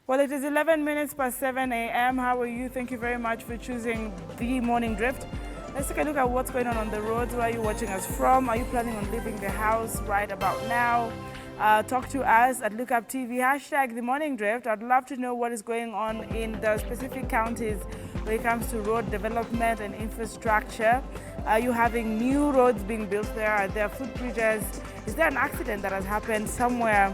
Well, it is 11 minutes past 7 a.m. How are you? Thank you very much for choosing the Morning Drift. Let's take a look at what's going on the roads. Where are you watching us from? Are you planning on leaving the house right about now? Talk to us at Lookup TV, hashtag The Morning Drift. I'd love to know what is going on in the specific counties when it comes to road development and infrastructure. Are you having new roads being built there? Are there footbridges? Is there an accident that has happened somewhere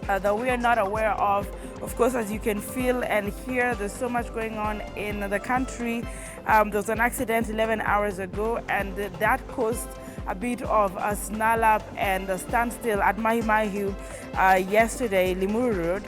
that we are not aware of? Of course, as you can feel and hear, there's so much going on in the country. There was an accident 11 hours ago, and that caused a bit of a snarl up and a standstill at Mahimahu yesterday, Limuru Road.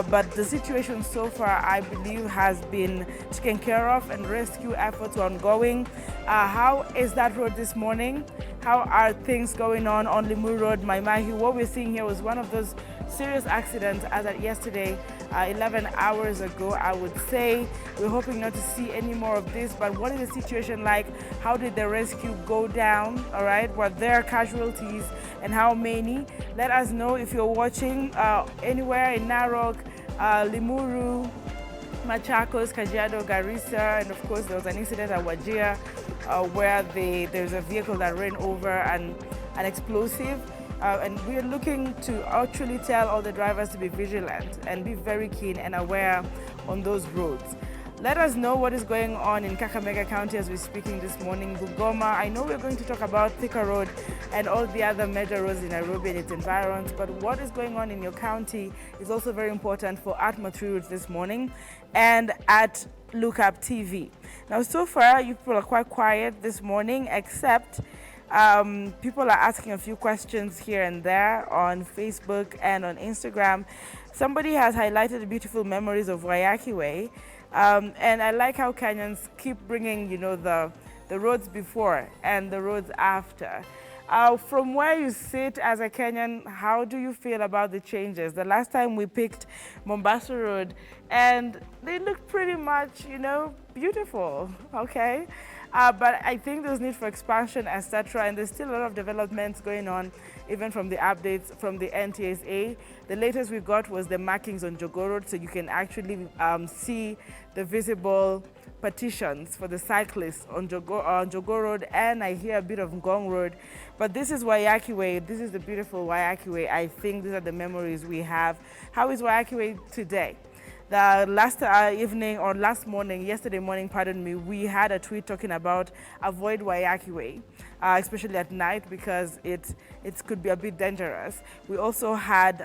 But the situation so far, I believe, has been taken care of and rescue efforts are ongoing. How is that road this morning? How are things going on Limuru Road, Mahimahu? What we're seeing here was one of those serious accidents as at yesterday, 11 hours ago, I would say. We're hoping not to see any more of this, but what is the situation like? How did the rescue go down? All right, were there casualties and how many? Let us know if you're watching anywhere in Narok, Limuru, Machakos, Kajiado, Garissa, and of course there was an incident at Wajir where there's a vehicle that ran over an explosive. And we are looking to actually tell all the drivers to be vigilant and be very keen and aware on those roads. Let us know what is going on in Kakamega County as we're speaking this morning. Bugoma, I know we're going to talk about Thika Road and all the other major roads in Nairobi and its environs, but what is going on in your county is also very important for at Mathri Roads this morning and at Lookup TV. Now, so far, you people are quite quiet this morning, except people are asking a few questions here and there on Facebook and on Instagram. Somebody has highlighted the beautiful memories of Wayaki Way, and I like how Kenyans keep bringing, the roads before and the roads after. From where you sit as a Kenyan, how do you feel about the changes? The last time we picked Mombasa Road, and they look pretty much, beautiful, okay? But I think there's need for expansion, etc. And there's still a lot of developments going on, even from the updates from the NTSA. The latest we got was the markings on Jogoo Road, so you can actually see the visible partitions for the cyclists on Jogoo Road, and I hear a bit of Ngong Road. But this is Wayaki Way. This is the beautiful Wayaki Way. I think these are the memories we have. How is Wayaki Way today? The last evening or yesterday morning, pardon me, we had a tweet talking about avoid Wayaki Way, especially at night because it could be a bit dangerous. We also had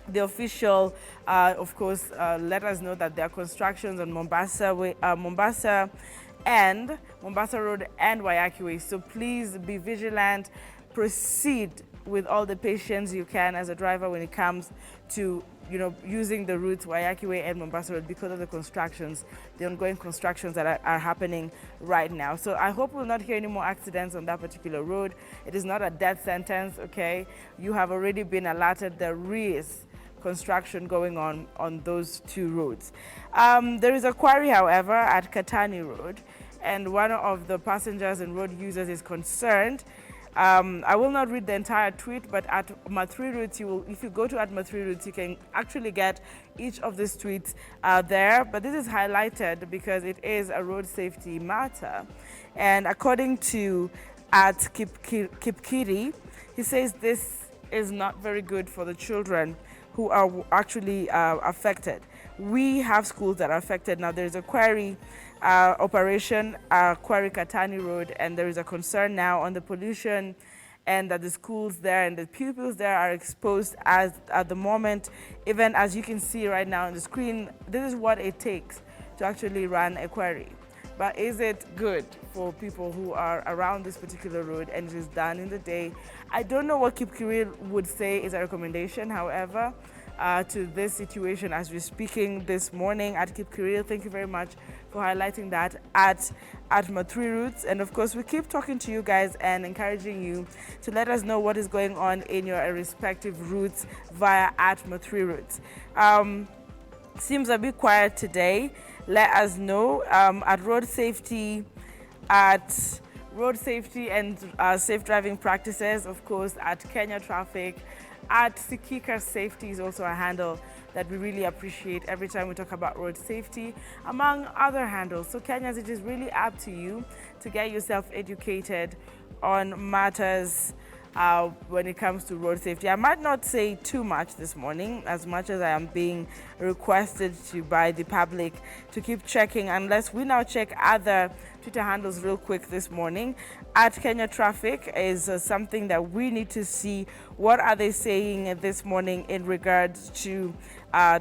the official, of course, let us know that there are constructions on Mombasa Road and Wayaki Way. So please be vigilant, proceed with all the patience you can as a driver when it comes to using the routes Wayaki Way and Mombasa Road because of the constructions, the ongoing constructions that are happening right now. So I hope we'll not hear any more accidents on that particular road. It is not a death sentence, okay? You have already been alerted. There is construction going on those two roads. There is a quarry, however, at Katani Road, and one of the passengers and road users is concerned. I will not read the entire tweet, but at Mathri Routes, if you go to at Mathri Routes, you can actually get each of these tweets there. But this is highlighted because it is a road safety matter. And according to at Kipkiri, he says this is not very good for the children who are actually affected. We have schools that are affected. Now there's a quarry operation, Quarry Katani Road, and there is a concern now on the pollution and that the schools there and the pupils there are exposed at the moment. Even as you can see right now on the screen, this is what it takes to actually run a quarry. But is it good for people who are around this particular road and it is done in the day? I don't know what Kipkiril would say is a recommendation, however, to this situation as we're speaking this morning at Kipkiril. Thank you very much for highlighting that at Mathri Routes. And of course, we keep talking to you guys and encouraging you to let us know what is going on in your respective routes via at Mathri Routes. Seems a bit quiet today. Let us know at road safety and safe driving practices, of course, at Kenya Traffic. At Sikika Safety is also a handle that we really appreciate every time we talk about road safety, among other handles. So Kenyans, it is really up to you to get yourself educated on matters when it comes to road safety. I might not say too much this morning, as much as I am being requested to by the public to keep checking, unless we now check other Twitter handles real quick this morning. At Kenya Traffic is something that we need to see. What are they saying this morning in regards to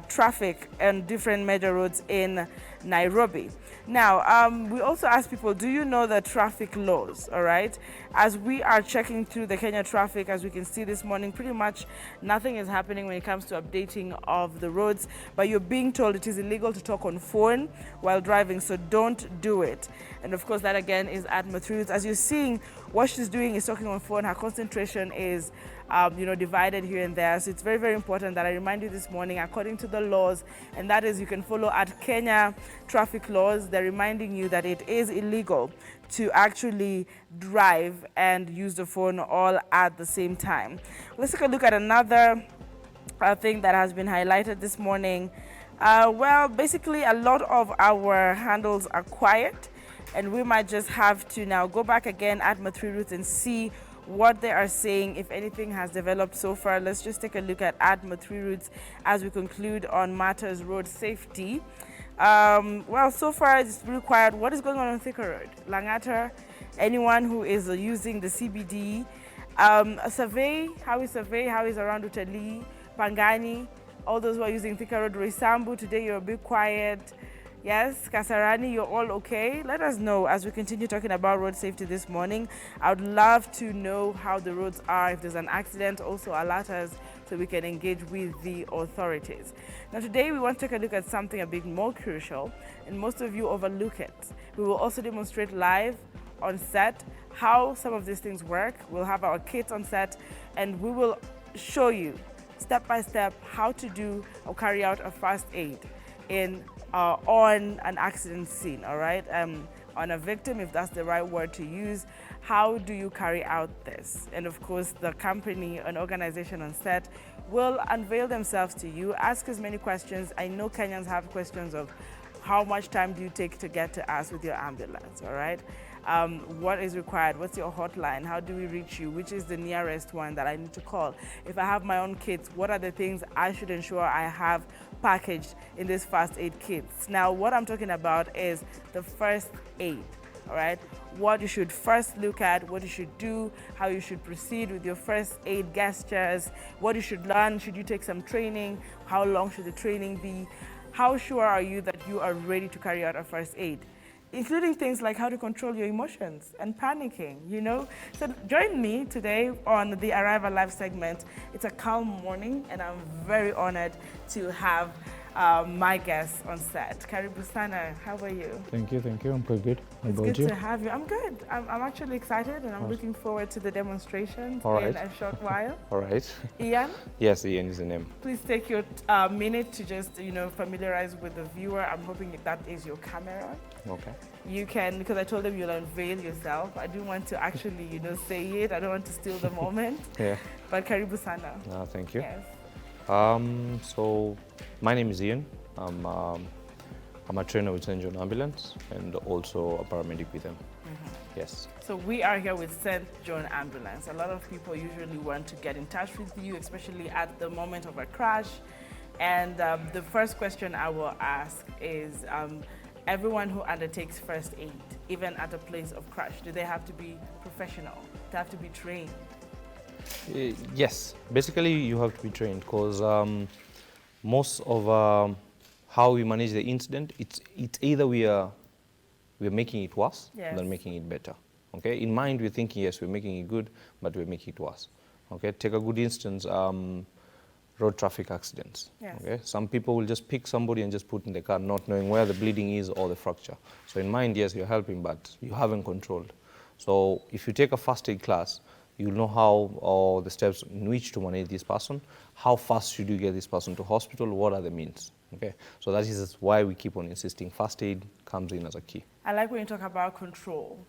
traffic on different major roads in Nairobi? Now, we also ask people, do you know the traffic laws? All right. As we are checking through the Kenya Traffic, as we can see this morning, pretty much nothing is happening when it comes to updating of the roads. But you're being told it is illegal to talk on phone while driving, so don't do it. And of course, that again is at Mathilde. As you're seeing, what she's doing is talking on phone. Her concentration is divided here and there. So it's very, very important that I remind you this morning, according to the laws, and that is you can follow at Kenya Traffic Laws. They're reminding you that it is illegal to actually drive and use the phone all at the same time. Let's take a look at another thing that has been highlighted this morning. Well, basically, a lot of our handles are quiet, and we might just have to now go back again at Mathilde and see what they are saying, if anything has developed so far. Let's just take a look at Mathilde as we conclude on matters road safety. Well, so far it's required. What is going on Thika Road? Langata, anyone who is using the CBD, a survey, how is around Utali, Pangani, all those who are using Thika Road, Roysambu, today you're a bit quiet. Yes, Kasarani, you're all okay? Let us know as we continue talking about road safety this morning. I would love to know how the roads are. If there's an accident, also alert us so we can engage with the authorities. Now today we want to take a look at something a bit more crucial, and most of you overlook it. We will also demonstrate live on set how some of these things work. We'll have our kits on set, and we will show you step by step how to do or carry out a first aid on an accident scene, all right? On a victim, if that's the right word to use. How do you carry out this? And of course, the company, an organization on set, will unveil themselves to you, ask as many questions. I know Kenyans have questions of how much time do you take to get to us with your ambulance, all right? What is required? What's your hotline? How do we reach you? Which is the nearest one that I need to call? If I have my own kits, what are the things I should ensure I have packaged in this first aid kits? Now, what I'm talking about is the first aid, all right? What you should first look at, what you should do, how you should proceed with your first aid gestures, what you should learn, should you take some training, how long should the training be, how sure are you that you are ready to carry out a first aid, including things like how to control your emotions and panicking, you know? So join me today on the Arrive Alive segment. It's a calm morning, and I'm very honored to have my guests on set. Karibu sana, how are you? Thank you. I'm pretty good. How It's about good you? to have you. I'm good. I'm actually excited, and I'm looking forward to the demonstrations in a short while. All right. Ian, Yes, Ian is the name. please take your minute to just, familiarize with the viewer. I'm hoping that is your camera. Okay. You can, because I told them you'll unveil yourself. I didn't want to actually, say it. I don't want to steal the moment. Yeah. But karibu sana. Thank you. Yes. So my name is Ian. I'm a trainer with St. John Ambulance and also a paramedic with them. Mm-hmm. Yes. So we are here with St. John Ambulance. A lot of people usually want to get in touch with you, especially at the moment of a crash. And the first question I will ask is, everyone who undertakes first aid, even at a place of crash, do they have to be professional? Do they have to be trained? Yes. Basically, you have to be trained because most of how we manage the incident, it's either we're making it worse than making it better. Okay. In mind, we're thinking yes, we're making it good, but we're making it worse. Okay. Take a good instance. Road traffic accidents. Yes. Okay, some people will just pick somebody and just put in the car, not knowing where the bleeding is or the fracture. So in mind, yes, you're helping, but you haven't controlled. So if you take a first aid class, you'll know how or the steps in which to manage this person. How fast should you get this person to hospital? What are the means? Okay, so that is why we keep on insisting first aid comes in as a key. I like when you talk about control.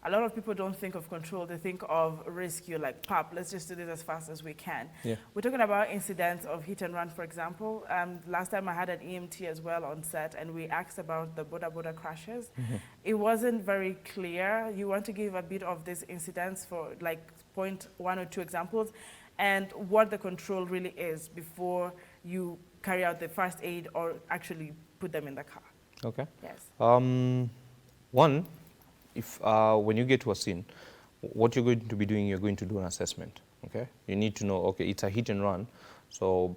a lot of people don't think of control, they think of risk. You're like, pop, let's just do this as fast as we can. Yeah. We're talking about incidents of hit and run, for example. Last time I had an EMT as well on set, and we asked about the border crashes. It wasn't very clear. You want to give a bit of these incidents for like point 1 or 2 examples, and what the control really is before you carry out the first aid or actually put them in the car. Okay. Yes. One, if when you get to a scene, what you're going to be doing, you're going to do an assessment. Okay. You need to know. Okay, it's a hit and run. So,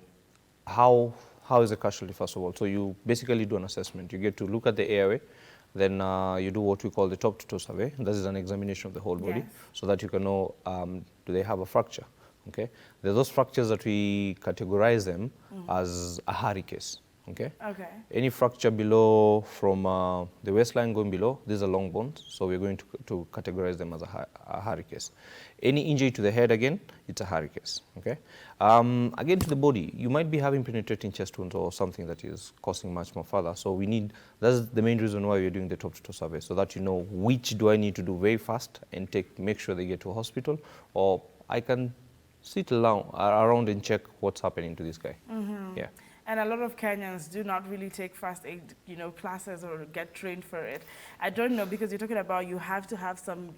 how is the casualty first of all? So you basically do an assessment. You get to look at the airway, then you do what we call the top-to-toe survey. This is an examination of the whole body, Yes. so that you can know do they have a fracture. Okay. There are those fractures that we categorize them as a Harry case. Okay. Okay. Any fracture below from the waistline going below, these are long bones, so we're going to categorize them as a Harry case. Any injury to the head, again, it's a Harry case. Okay. Again, to the body, you might be having penetrating chest wounds or something that is causing much more further. So that's the main reason why we're doing the top-to-toe survey, so that you know which do I need to do very fast and make sure they get to a hospital, or I can sit around and check what's happening to this guy. Yeah. And a lot of Kenyans do not really take first aid, classes or get trained for it. I don't know, because you're talking about you have to have some,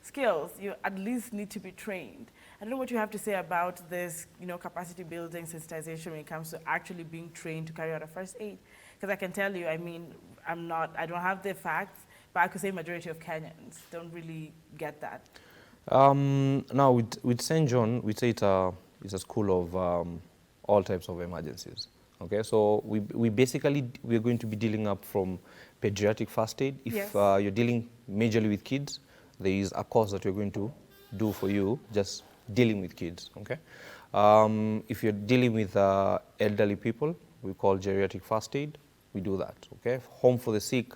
skills. You at least need to be trained. I don't know what you have to say about this, capacity building, sensitization when it comes to actually being trained to carry out a first aid. Because I can tell you, I mean, I don't have the facts, but I could say majority of Kenyans don't really get that. Now, with St. John, we say it's a school of all types of emergencies. Okay, so we're going to be dealing up from pediatric first aid. If Yes. You're dealing majorly with kids, there is a course that we're going to do for you, just dealing with kids. Okay, if you're dealing with elderly people, we call geriatric first aid. We do that. Okay, home for the sick.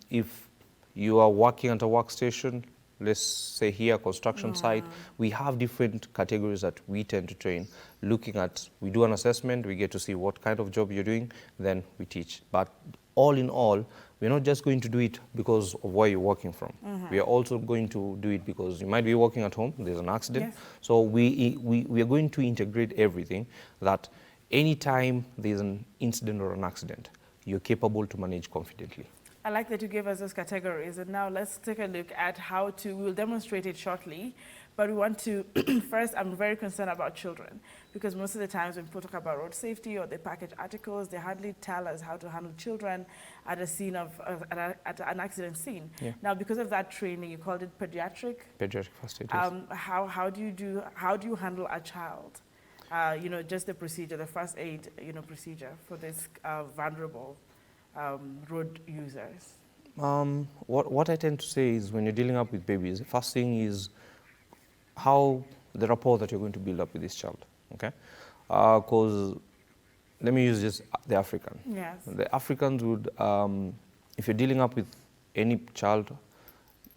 If you are working at a workstation, let's say here, construction site, we have different categories that we tend to train. We do an assessment, we get to see what kind of job you're doing, then we teach. But all in all, we're not just going to do it because of where you're working from. We are also going to do it because you might be working at home, there's an accident. Yes. So we are going to integrate everything, that anytime there's an incident or an accident, you're capable to manage confidently. I like that you gave us those categories, and now let's take a look at we'll demonstrate it shortly, but we want to, first, I'm very concerned about children, because most of the times when people talk about road safety or they package articles, they hardly tell us how to handle children at a scene at an accident scene. Yeah. Now, because of that training, you called it pediatric? Pediatric first aid, yes. How do you handle a child? Just the procedure, the first aid, procedure for this vulnerable road users? What I tend to say is, when you're dealing up with babies, the first thing is how the rapport that you're going to build up with this child. Okay, because let me use just the African. Yes. The Africans would, if you're dealing up with any child,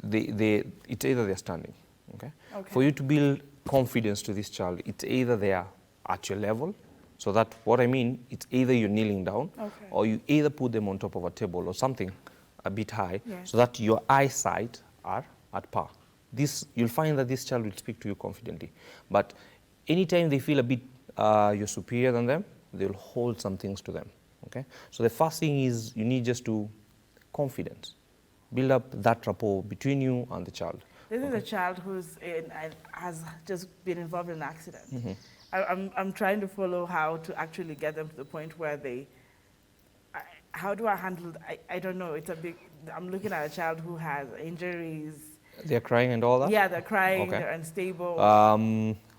it's either they're standing. Okay? For you to build confidence to this child, it's either they are at your level. So that, what I mean, it's either you're kneeling down, or you either put them on top of a table or something a bit high, yes, so that your eyesight are at par. You'll find that this child will speak to you confidently. But anytime they feel a bit you're superior than them, they'll hold some things to them. Okay? So the first thing is, you need just to confidence. Build up that rapport between you and the child. This is a child has just been involved in an accident. I'm trying to follow how to actually get them to the point where how do I handle, I don't know, I'm looking at a child who has injuries. They're crying and all that? Yeah, they're crying, they're unstable.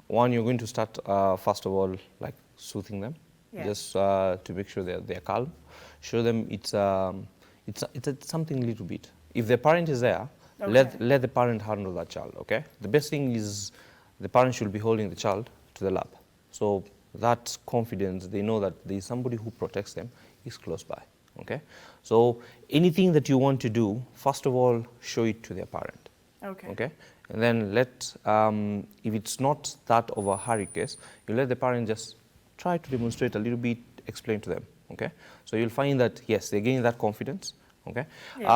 One, you're going to start, first of all, like soothing them, just to make sure they're calm. Show them it's something a little bit. If the parent is there, let the parent handle that child, okay? The best thing is the parent should be holding the child to the lap. So that confidence, they know that there is somebody who protects them, is close by, okay? So anything that you want to do, first of all, show it to their parent, okay? And then if it's not that of a hurry case, you let the parent just try to demonstrate a little bit, explain to them, okay? So you'll find that, yes, they're gaining that confidence, okay? Yes.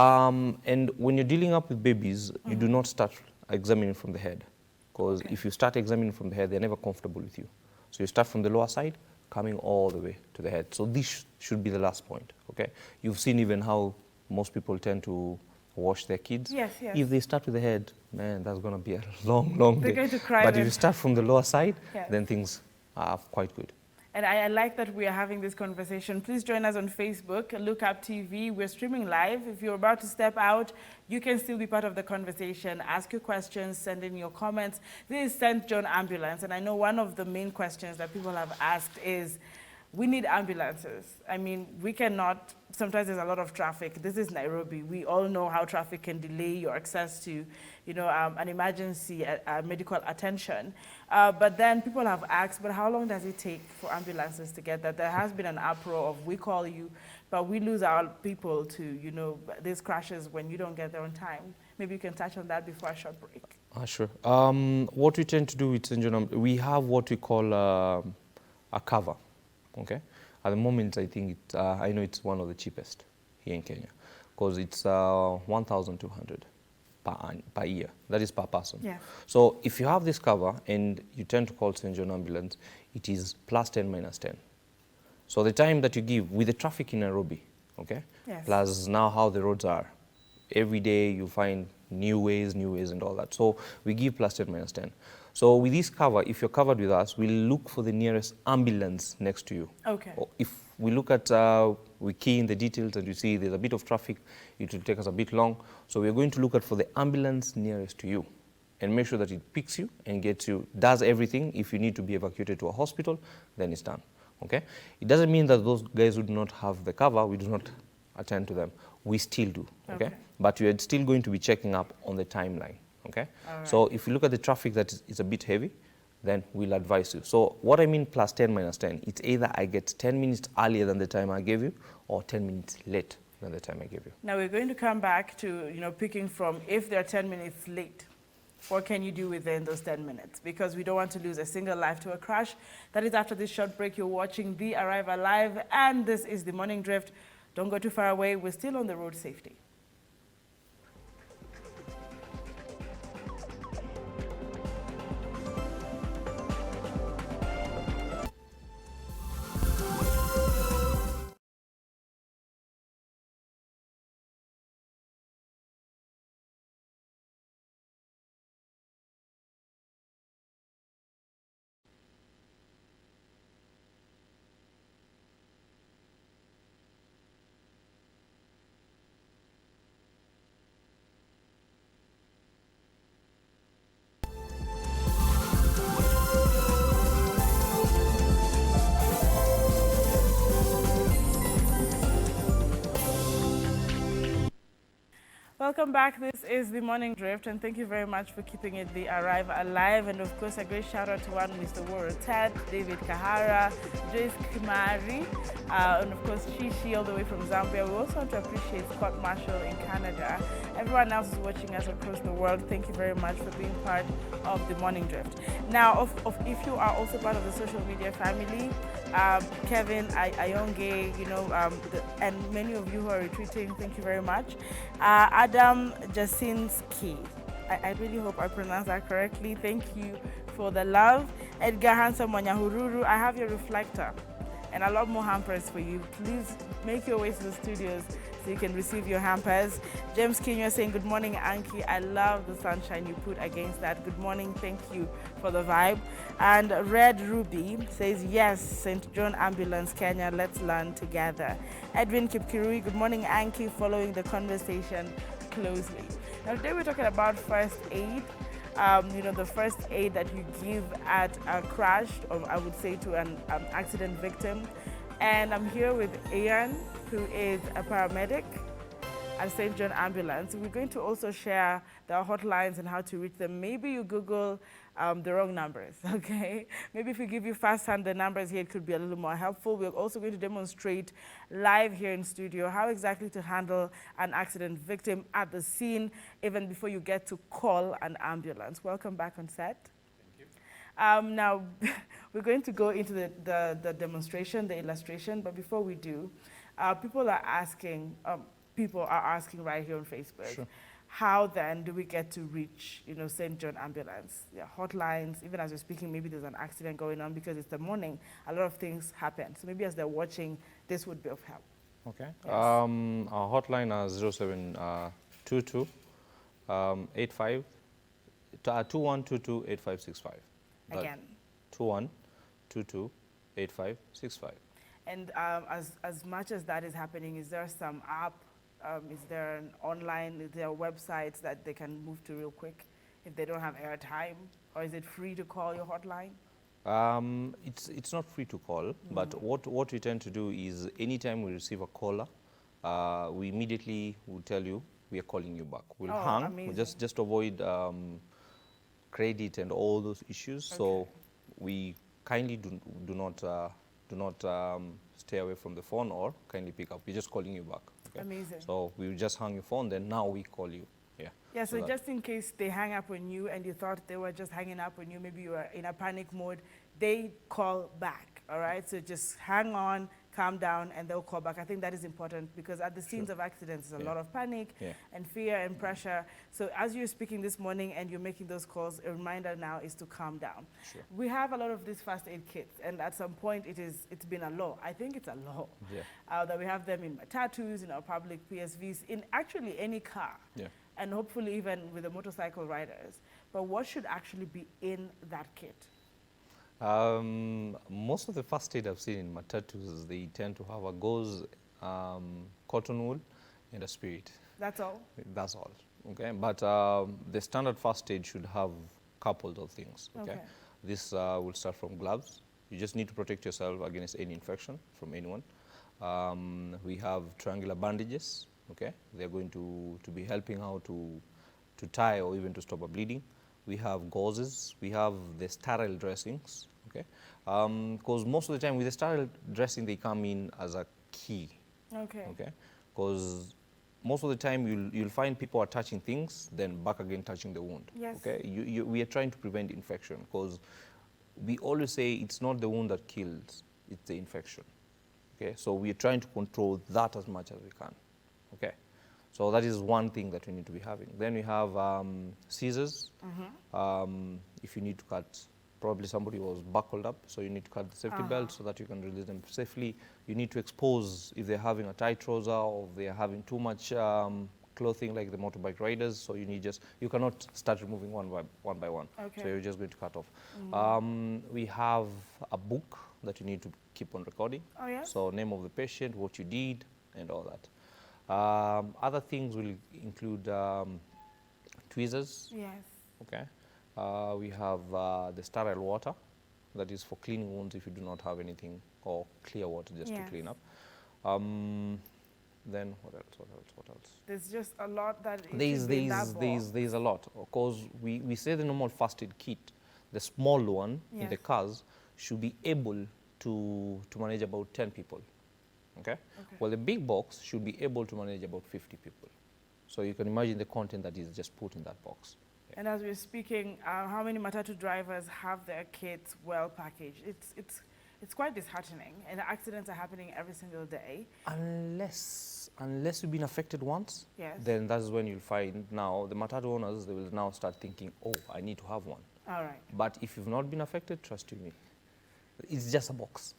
And when you're dealing up with babies, you do not start examining from the head, because if you start examining from the head, they're never comfortable with you. So you start from the lower side, coming all the way to the head. So this should be the last point, okay? You've seen even how most people tend to wash their kids. Yes, yes. If they start with the head, man, that's going to be a long, long They're day. going to cry But then. if you start from the lower side, Yes. then things are quite good. And I like that we are having this conversation. Please join us on Facebook, Look Up TV. We're streaming live. If you're about to step out, you can still be part of the conversation. Ask your questions, send in your comments. This is St. John Ambulance, and I know one of the main questions that people have asked is, we need ambulances. I mean, we cannot, sometimes there's a lot of traffic. This is Nairobi. We all know how traffic can delay your access to, you know, an emergency medical attention. But then people have asked, but how long does it take for ambulances to get that? There has been an uproar of, we call you, but we lose our people to, you know, these crashes when you don't get there on time. Maybe you can touch on that before a short break. Sure. What we tend to do with St. John, we have what we call a cover. Okay, at the moment I think I know it's one of the cheapest here in Kenya, because it's 1,200 per year. That is per person. Yeah. So if you have this cover and you tend to call St. John Ambulance, it is plus 10 minus 10. So the time that you give with the traffic in Nairobi, okay, Yes. plus now how the roads are, every day you find new ways and all that. So we give plus 10 minus 10. So with this cover, if you're covered with us, we'll look for the nearest ambulance next to you. Okay. Or if we look at, we key in the details and you see there's a bit of traffic, it will take us a bit long. So we're going to look at for the ambulance nearest to you and make sure that it picks you and gets you, does everything. If you need to be evacuated to a hospital, then it's done, okay? It doesn't mean that those guys who do not have the cover, we do not attend to them. We still do, okay? But you're still going to be checking up on the timeline. Okay, right. So if you look at the traffic that is a bit heavy, then we'll advise you. So what I mean plus 10 minus 10, it's either I get 10 minutes earlier than the time I gave you or 10 minutes late than the time I gave you. Now we're going to come back to, you know, picking from if they're 10 minutes late, what can you do within those 10 minutes? Because we don't want to lose a single life to a crash. That is after this short break. You're watching The Arrival Live, and this is The Morning Drift. Don't go too far away. We're still on the road safety. Welcome back. This is The Morning Drift, and thank you very much for keeping it The Arrive Alive. And of course, a great shout out to one Mr. Woro Ted, David Kahara, Joyce Kimari, and of course, Shishi all the way from Zambia. We also want to appreciate Scott Marshall in Canada. Everyone else is watching us across the world. Thank you very much for being part of The Morning Drift. Now, if you are also part of the social media family, Kevin, Ayonge, you know, and many of you who are retweeting, thank you very much. Adam Jasinski, I really hope I pronounced that correctly. Thank you for the love. Edgar Hanson Mwanyahururu, I have your reflector and a lot more hampers for you. Please make your way to the studios so you can receive your hampers. James Kinyo saying, good morning, Anki. I love the sunshine you put against that. Good morning. Thank you for the vibe. And Red Ruby says, yes, St. John Ambulance, Kenya, let's learn together. Edwin Kipkirui, good morning, Anki, following the conversation closely. Now, today we're talking about first aid. You know, the first aid that you give at a crash, or I would say to an accident victim. And I'm here with Ian, who is a paramedic at St. John Ambulance. We're going to also share the hotlines and how to reach them. Maybe you Google the wrong numbers, okay? Maybe if we give you fast-hand the numbers here, it could be a little more helpful. We're also going to demonstrate live here in studio how exactly to handle an accident victim at the scene, even before you get to call an ambulance. Welcome back on set. Thank you. Now, we're going to go into the demonstration, the illustration, but before we do, people are asking, people are asking right here on Facebook. Sure. How then do we get to reach, you know, St. John Ambulance? Yeah, hotlines, even as we're speaking, maybe there's an accident going on because it's the morning, a lot of things happen. So maybe as they're watching, this would be of help. Okay. Yes. Our hotline is 0722 85 2122 8565. Again. 2122 8565. And as much as that is happening, is there some app, is there an online, is there websites that they can move to real quick if they don't have airtime? Or is it free to call your hotline? It's not free to call, but what we tend to do is anytime we receive a caller, we immediately will tell you we are calling you back. We'll hang, amazing. we'll just avoid credit and all those issues. Okay. So we kindly do not stay away from the phone or kindly pick up. We're just calling you back. Okay? Amazing. So we will just hang your phone, then now we call you. Yeah. Yeah, so just in case they hang up on you and you thought they were just hanging up on you, maybe you were in a panic mode, they call back, all right? So just hang on, calm down, and they'll call back. I think that is important because at the scenes of accidents, there's a lot of panic and fear and pressure. So as you're speaking this morning and you're making those calls, a reminder now is to calm down. Sure. We have a lot of these first aid kits, and at some point it's been a law. I think it's a law that we have them in matatus, in our public PSVs, in actually any car. Yeah. And hopefully even with the motorcycle riders. But what should actually be in that kit? Most of the first aid I've seen in matatus, they tend to have a gauze, cotton wool, and a spirit. That's all? That's all, okay? But the standard first aid should have couples of things, okay? This will start from gloves. You just need to protect yourself against any infection from anyone. We have triangular bandages. Okay, they're going to be helping how to tie or even to stop a bleeding. We have gauzes, we have the sterile dressings, okay? Because most of the time with the sterile dressing, they come in as a key. Okay. Okay, because most of the time you'll find people are touching things, then back again touching the wound. Yes. Okay, we are trying to prevent infection because we always say it's not the wound that kills, it's the infection. Okay, so we are trying to control that as much as we can. Okay, so that is one thing that we need to be having. Then we have scissors. If you need to cut, probably somebody was buckled up, so you need to cut the safety belt so that you can release them safely. You need to expose if they're having a tight trouser or if they're having too much clothing like the motorbike riders, so you cannot start removing one by one. Okay. So you're just going to cut off. We have a book that you need to keep on recording. Oh, yes? So name of the patient, what you did, and all that. Other things will include tweezers. Yes. Okay. We have the sterile water, that is for cleaning wounds if you do not have anything, or clear water just to clean up. Then what else? There's just a lot that there's a lot. Of course, we say the normal first aid kit, the small one in the cars should be able to manage about 10 people. Okay? Well, the big box should be able to manage about 50 people. So you can imagine the content that is just put in that box. And as we're speaking, how many matatu drivers have their kits well packaged? It's quite disheartening, and accidents are happening every single day. Unless you've been affected once, then that's when you'll find now the matatu owners, they will now start thinking, oh, I need to have one. All right. But if you've not been affected, trust me, it's just a box.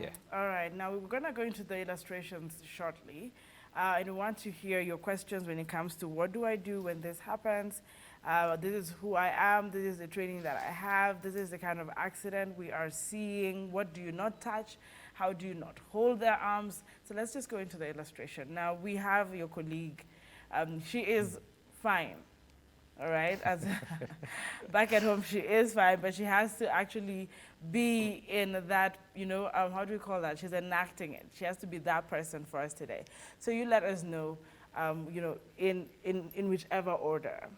Yeah. All right. Now, we're going to go into the illustrations shortly. And we want to hear your questions when it comes to what do I do when this happens? This is who I am. This is the training that I have. This is the kind of accident we are seeing. What do you not touch? How do you not hold their arms? So let's just go into the illustration. Now, we have your colleague. She is fine. All right, as back at home, she is fine, but she has to actually be in that, you know, how do we call that? She's enacting it. She has to be that person for us today. So you let us know, you know, in whichever order,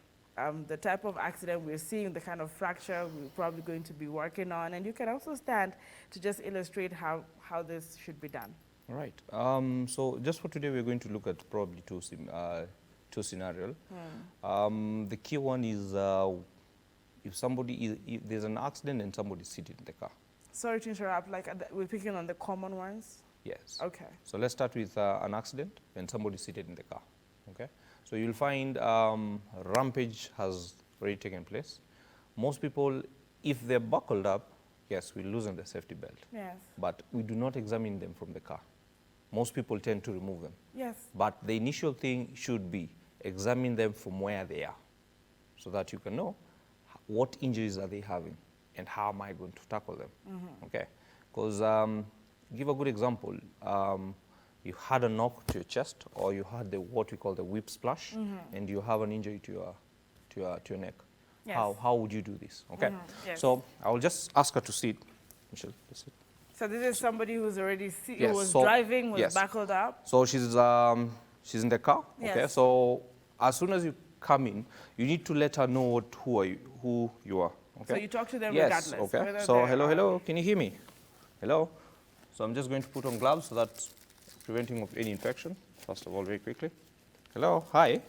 the type of accident we're seeing, the kind of fracture we're probably going to be working on, and you can also stand to just illustrate how this should be done. All right. So just for today, we're going to look at probably two scenarios. The key one is if there's an accident and somebody's sitting in the car. Sorry to interrupt, like we're picking on the common ones? Yes. Okay. So let's start with an accident when somebody is seated in the car. Okay. So you'll find rampage has already taken place. Most people, if they're buckled up, yes, we loosen the safety belt. Yes. But we do not examine them from the car. Most people tend to remove them. Yes. But the initial thing should be examine them from where they are, so that you can know what injuries are they having and how am I going to tackle them. Okay. Because give a good example. You had a knock to your chest, or you had what we call the whip splash, and you have an injury to your neck. Yes. How would you do this? Okay. Yes. So I will just ask her to sit. Michelle, please sit. So this is somebody who's already Yes, who was so- driving, was yes. buckled up. So she's in the car. Okay. Yes. So as soon as you come in, you need to let her know who you are. Okay. So you talk to them yes. regardless. Okay. whether So they're, hello. Can you hear me? Hello. So I'm just going to put on gloves so that preventing of any infection. First of all, very quickly. Hello. Hi.